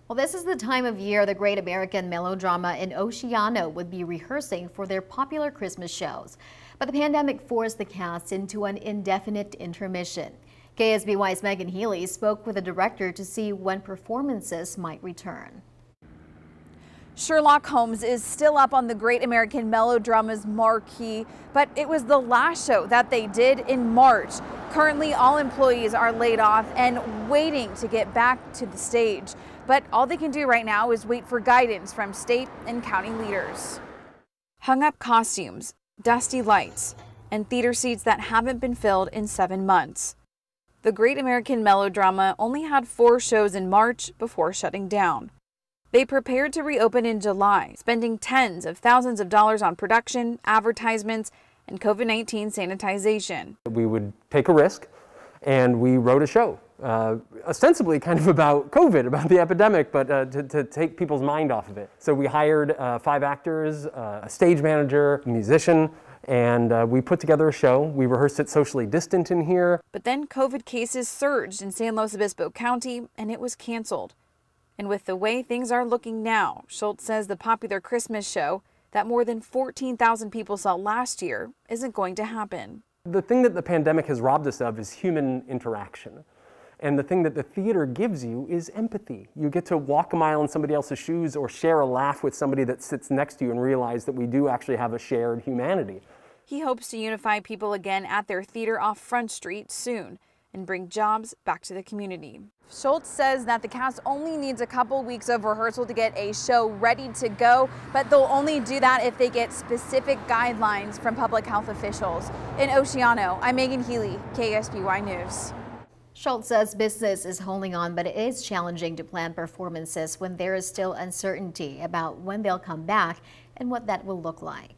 Well, this is the time of year the Great American Melodrama in Oceano would be rehearsing for their popular Christmas shows. But the pandemic forced the cast into an indefinite intermission. KSBY's Megan Healy spoke with the director to see when performances might return. Sherlock Holmes is still up on the Great American Melodrama's marquee, but it was the last show that they did in March. Currently, all employees are laid off and waiting to get back to the stage. But all they can do right now is wait for guidance from state and county leaders. Hung up costumes, dusty lights, and theater seats that haven't been filled in 7 months. The Great American Melodrama only had 4 shows in March before shutting down. They prepared to reopen in July, spending tens of thousands of dollars on production, advertisements, and COVID-19 sanitization. We would take a risk, and we wrote a show, ostensibly kind of about COVID, about the epidemic, but to take people's mind off of it. So we hired 5 actors, a stage manager, a musician, and we put together a show. We rehearsed it socially distant in here. But then COVID cases surged in San Luis Obispo County, and it was canceled. And with the way things are looking now, Schultz says the popular Christmas show that more than 14,000 people saw last year isn't going to happen. The thing that the pandemic has robbed us of is human interaction. And the thing that the theater gives you is empathy. You get to walk a mile in somebody else's shoes or share a laugh with somebody that sits next to you and realize that we do actually have a shared humanity. He hopes to unify people again at their theater off Front Street soon and bring jobs back to the community. Schultz says that the cast only needs a couple weeks of rehearsal to get a show ready to go, but they'll only do that if they get specific guidelines from public health officials. In Oceano, I'm Megan Healy, KSBY News. Schultz says business is holding on, but it is challenging to plan performances when there is still uncertainty about when they'll come back and what that will look like.